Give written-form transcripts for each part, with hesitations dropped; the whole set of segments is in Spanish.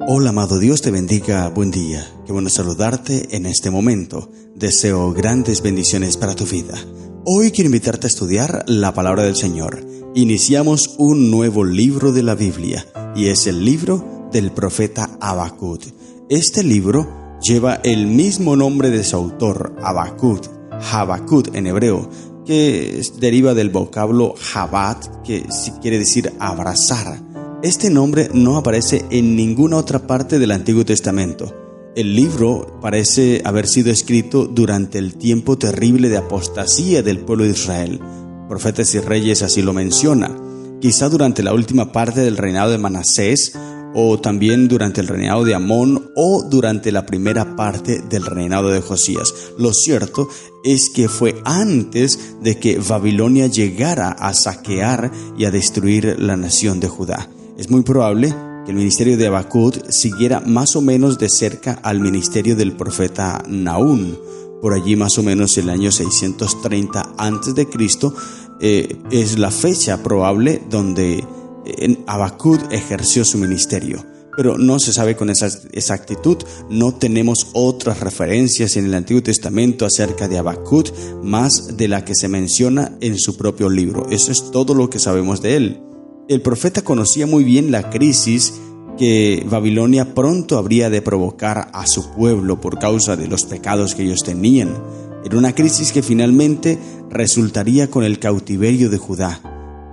Hola amado, Dios te bendiga, buen día. Qué bueno saludarte en este momento. Deseo grandes bendiciones para tu vida. Hoy quiero invitarte a estudiar la palabra del Señor. Iniciamos un nuevo libro de la Biblia y es el libro del profeta Habacuc. Este libro lleva el mismo nombre de su autor, Habacuc en hebreo, que deriva del vocablo Habat, que quiere decir abrazar. Este nombre no aparece en ninguna otra parte del Antiguo Testamento. El libro parece haber sido escrito durante el tiempo terrible de apostasía del pueblo de Israel. Profetas y Reyes así lo menciona. Quizá durante la última parte del reinado de Manasés, o también durante el reinado de Amón, o durante la primera parte del reinado de Josías. Lo cierto es que fue antes de que Babilonia llegara a saquear y a destruir la nación de Judá. Es muy probable que el ministerio de Habacuc siguiera más o menos de cerca al ministerio del profeta Nahum. Por allí más o menos el año 630 a.C. Es la fecha probable donde Habacuc ejerció su ministerio. Pero no se sabe con exactitud, no tenemos otras referencias en el Antiguo Testamento acerca de Habacuc más de la que se menciona en su propio libro. Eso es todo lo que sabemos de él. El profeta conocía muy bien la crisis que Babilonia pronto habría de provocar a su pueblo por causa de los pecados que ellos tenían. Era una crisis que finalmente resultaría con el cautiverio de Judá.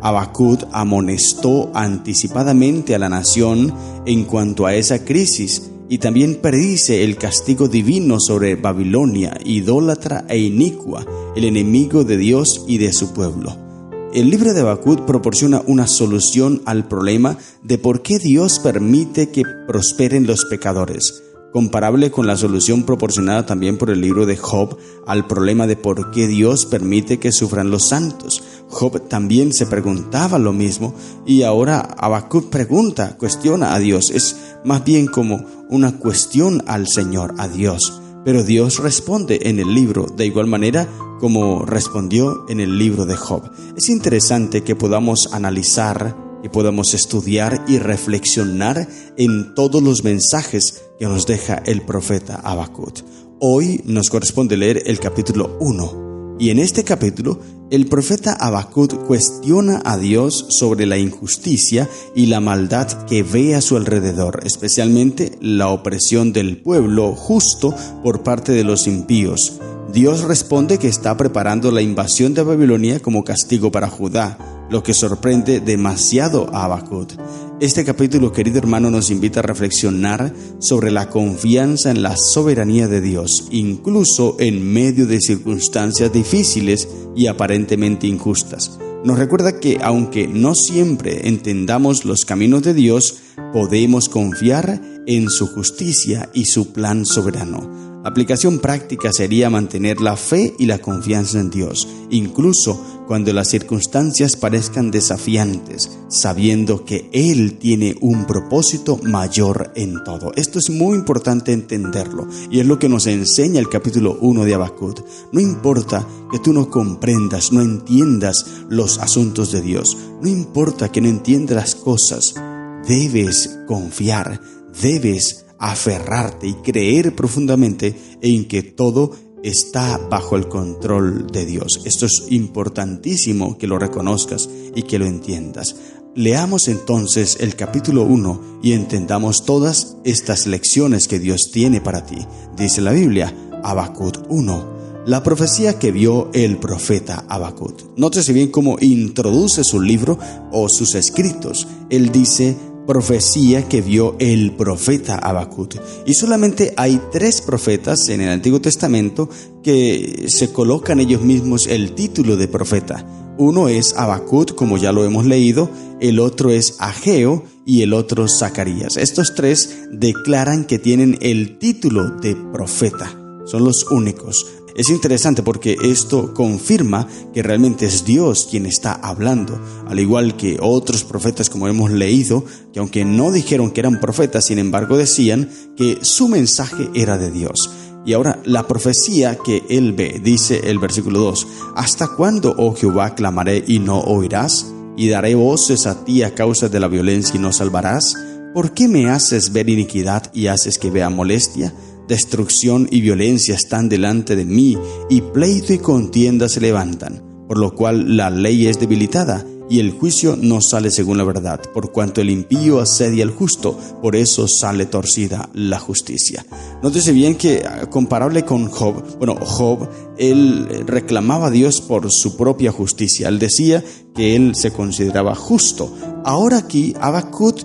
Habacuc amonestó anticipadamente a la nación en cuanto a esa crisis y también predice el castigo divino sobre Babilonia, idólatra e inicua, el enemigo de Dios y de su pueblo. El libro de Habacuc proporciona una solución al problema de por qué Dios permite que prosperen los pecadores, comparable con la solución proporcionada también por el libro de Job al problema de por qué Dios permite que sufran los santos. Job también se preguntaba lo mismo y ahora Habacuc cuestiona a Dios. Es más bien como una cuestión al Señor, a Dios. Pero Dios responde en el libro de igual manera como respondió en el libro de Job. Es interesante que podamos analizar, que podamos estudiar y reflexionar en todos los mensajes que nos deja el profeta Habacuc. Hoy nos corresponde leer el capítulo 1. Y en este capítulo, el profeta Habacuc cuestiona a Dios sobre la injusticia y la maldad que ve a su alrededor, especialmente la opresión del pueblo justo por parte de los impíos. Dios responde que está preparando la invasión de Babilonia como castigo para Judá, lo que sorprende demasiado a Habacuc. Este capítulo, querido hermano, nos invita a reflexionar sobre la confianza en la soberanía de Dios, incluso en medio de circunstancias difíciles y aparentemente injustas. Nos recuerda que aunque no siempre entendamos los caminos de Dios, podemos confiar en su justicia y su plan soberano. La aplicación práctica sería mantener la fe y la confianza en Dios, incluso cuando las circunstancias parezcan desafiantes, sabiendo que Él tiene un propósito mayor en todo. Esto es muy importante entenderlo y es lo que nos enseña el capítulo 1 de Habacuc. No importa que tú no comprendas, no entiendas los asuntos de Dios, no importa que no entiendas las cosas, debes confiar, debes aferrarte y creer profundamente en que todo está bajo el control de Dios. Esto es importantísimo que lo reconozcas y que lo entiendas. Leamos entonces el capítulo 1 y entendamos todas estas lecciones que Dios tiene para ti. Dice la Biblia, Habacuc 1. La profecía que vio el profeta Habacuc. Nótese bien cómo introduce su libro o sus escritos. Él dice, profecía que vio el profeta Habacuc. Y solamente hay 3 profetas en el Antiguo Testamento que se colocan ellos mismos el título de profeta. Uno es Habacuc, como ya lo hemos leído, el otro es Ageo y el otro Zacarías. Estos 3 declaran que tienen el título de profeta. Son los únicos. Es interesante porque esto confirma que realmente es Dios quien está hablando, al igual que otros profetas como hemos leído, que aunque no dijeron que eran profetas, sin embargo decían que su mensaje era de Dios. Y ahora la profecía que él ve, dice el versículo 2, ¿hasta cuándo, oh Jehová, clamaré y no oirás? ¿Y daré voces a ti a causa de la violencia y no salvarás? ¿por qué me haces ver iniquidad y haces que vea molestia? Destrucción y violencia están delante de mí, y pleito y contienda se levantan, por lo cual la ley es debilitada, y el juicio no sale según la verdad. Por cuanto el impío asedia al justo, por eso sale torcida la justicia. Nótese bien que, comparable con Job, Job, él reclamaba a Dios por su propia justicia. Él decía que él se consideraba justo. Ahora aquí, Habacuc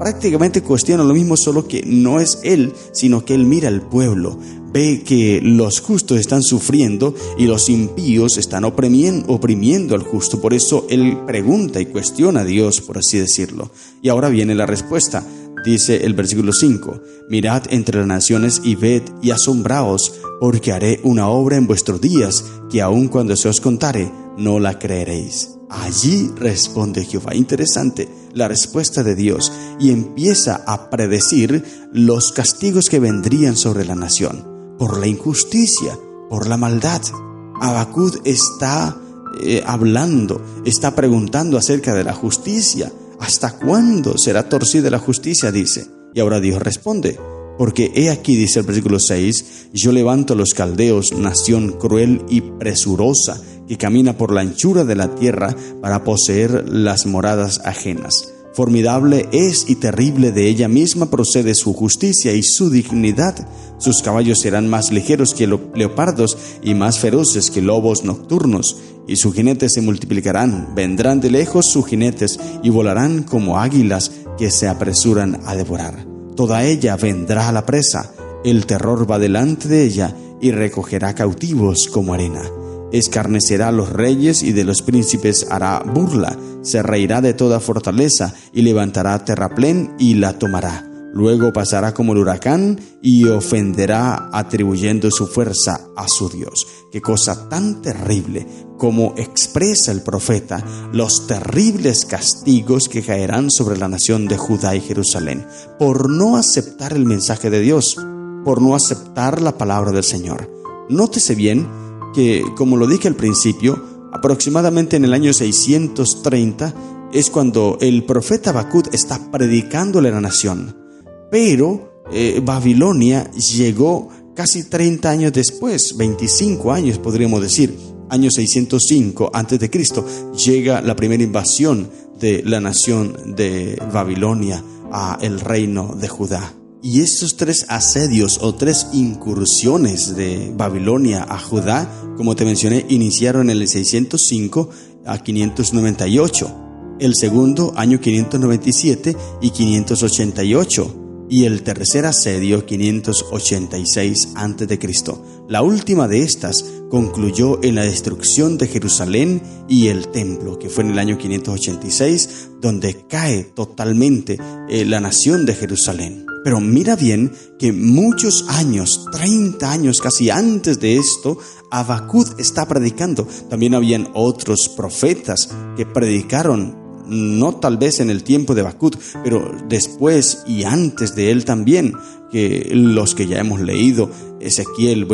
prácticamente cuestiona lo mismo, solo que no es él, sino que él mira al pueblo. Ve que los justos están sufriendo y los impíos están oprimiendo al justo. Por eso él pregunta y cuestiona a Dios, por así decirlo. Y ahora viene la respuesta. Dice el versículo 5: mirad entre las naciones y ved y asombraos, porque haré una obra en vuestros días, que aun cuando se os contare, no la creeréis. Allí responde Jehová. Interesante la respuesta de Dios, y empieza a predecir los castigos que vendrían sobre la nación por la injusticia, por la maldad. Habacuc está hablando, está preguntando acerca de la justicia. ¿Hasta cuándo será torcida la justicia?, dice. Y ahora Dios responde: porque he aquí, dice el versículo 6, yo levanto a los caldeos, nación cruel y presurosa, que camina por la anchura de la tierra para poseer las moradas ajenas. Formidable es y terrible, de ella misma procede su justicia y su dignidad. Sus caballos serán más ligeros que leopardos y más feroces que lobos nocturnos. Y sus jinetes se multiplicarán, vendrán de lejos sus jinetes y volarán como águilas que se apresuran a devorar. Toda ella vendrá a la presa, el terror va delante de ella y recogerá cautivos como arena. Escarnecerá a los reyes y de los príncipes hará burla, se reirá de toda fortaleza y levantará terraplén y la tomará. Luego pasará como el huracán y ofenderá atribuyendo su fuerza a su Dios. Qué cosa tan terrible, como expresa el profeta los terribles castigos que caerán sobre la nación de Judá y Jerusalén por no aceptar el mensaje de Dios, por no aceptar la palabra del Señor. Nótese bien que, como lo dije al principio, aproximadamente en el año 630 es cuando el profeta Habacuc está predicándole a la nación. Pero Babilonia llegó casi 30 años después, 25 años podríamos decir. Año 605 a.C. llega la primera invasión de la nación de Babilonia a el reino de Judá. Y estos 3 asedios o 3 incursiones de Babilonia a Judá, como te mencioné, iniciaron en el 605 a 598. El segundo, año 597 y 588. Y el tercer asedio, 586 a.C. La última de estas concluyó en la destrucción de Jerusalén y el templo, que fue en el año 586, donde cae totalmente la nación de Jerusalén. Pero mira bien que muchos años, 30 años casi antes de esto, Habacuc está predicando. También habían otros profetas que predicaron, no tal vez en el tiempo de Habacuc, pero después y antes de él también, que los que ya hemos leído, Ezequiel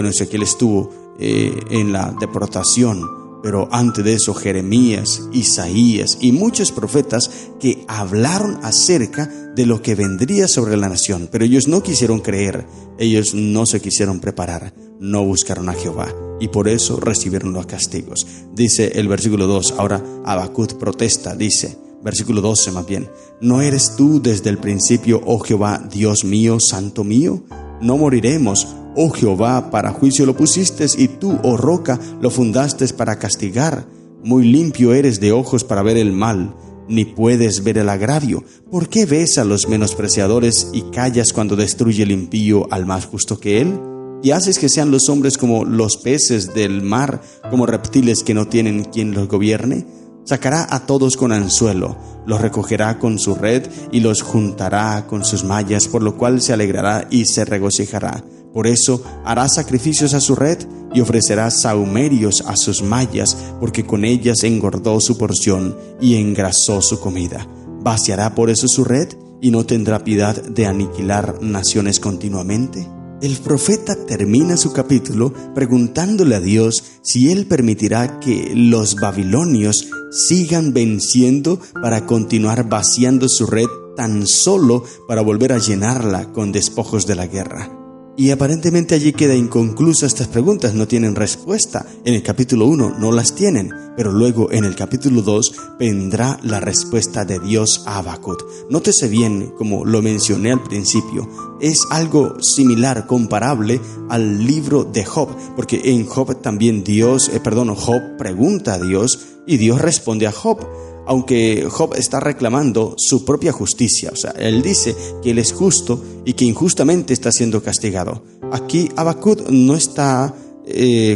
estuvo en la deportación, pero antes de eso Jeremías, Isaías y muchos profetas que hablaron acerca de lo que vendría sobre la nación, pero ellos no quisieron creer, ellos no se quisieron preparar, no buscaron a Jehová y por eso recibieron los castigos. Dice el versículo 2, ahora Habacuc protesta, dice, versículo 12 más bien: ¿no eres tú desde el principio, oh Jehová, Dios mío, santo mío? No moriremos, oh Jehová, para juicio lo pusiste, y tú, oh roca, lo fundaste para castigar. Muy limpio eres de ojos para ver el mal, ni puedes ver el agravio. ¿Por qué ves a los menospreciadores y callas cuando destruye el impío al más justo que él? Y haces que sean los hombres como los peces del mar, como reptiles que no tienen quien los gobierne. Sacará a todos con anzuelo, los recogerá con su red y los juntará con sus mallas, por lo cual se alegrará y se regocijará. Por eso hará sacrificios a su red y ofrecerá sahumerios a sus mallas, porque con ellas engordó su porción y engrasó su comida. ¿Vaciará por eso su red y no tendrá piedad de aniquilar naciones continuamente? El profeta termina su capítulo preguntándole a Dios si él permitirá que los babilonios sigan venciendo para continuar vaciando su red tan solo para volver a llenarla con despojos de la guerra. Y aparentemente allí queda inconclusa estas preguntas, no tienen respuesta. En el capítulo 1 no las tienen, pero luego en el capítulo 2 vendrá la respuesta de Dios a Habacuc. Nótese bien, como lo mencioné al principio, es algo similar, comparable al libro de Job, porque en Job también Job pregunta a Dios y Dios responde a Job. Aunque Job está reclamando su propia justicia, o sea, él dice que él es justo y que injustamente está siendo castigado. Aquí Habacuc no está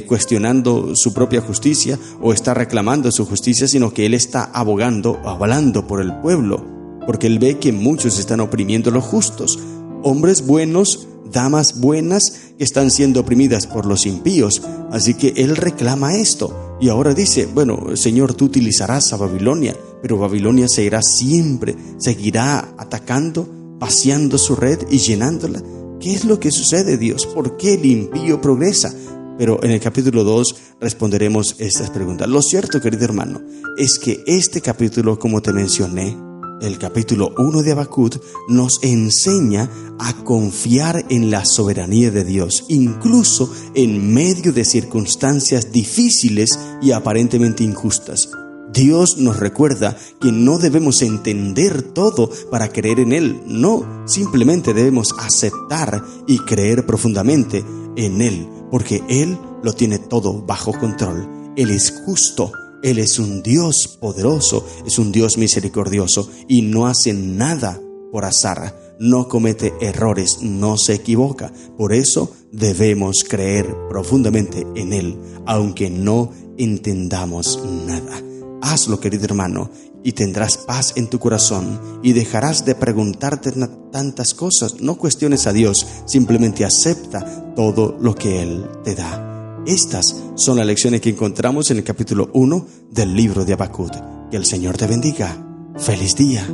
cuestionando su propia justicia o está reclamando su justicia, sino que él está hablando por el pueblo, porque él ve que muchos están oprimiendo a los justos, hombres buenos, damas buenas que están siendo oprimidas por los impíos. Así que él reclama esto. Y ahora dice, bueno, Señor, tú utilizarás a Babilonia, pero Babilonia seguirá atacando, vaciando su red y llenándola. ¿Qué es lo que sucede, Dios? ¿Por qué el impío progresa? Pero en el capítulo 2 responderemos estas preguntas. Lo cierto, querido hermano, es que este capítulo, como te mencioné, el capítulo 1 de Habacuc, nos enseña a confiar en la soberanía de Dios, incluso en medio de circunstancias difíciles y aparentemente injustas. Dios nos recuerda que no debemos entender todo para creer en Él, no, simplemente debemos aceptar y creer profundamente en Él, porque Él lo tiene todo bajo control. Él es justo. Él es un Dios poderoso, es un Dios misericordioso y no hace nada por azar, no comete errores, no se equivoca. Por eso debemos creer profundamente en Él, aunque no entendamos nada. Hazlo, querido hermano, y tendrás paz en tu corazón y dejarás de preguntarte tantas cosas. No cuestiones a Dios, simplemente acepta todo lo que Él te da. Estas son las lecciones que encontramos en el capítulo 1 del libro de Habacuc. Que el Señor te bendiga. ¡Feliz día!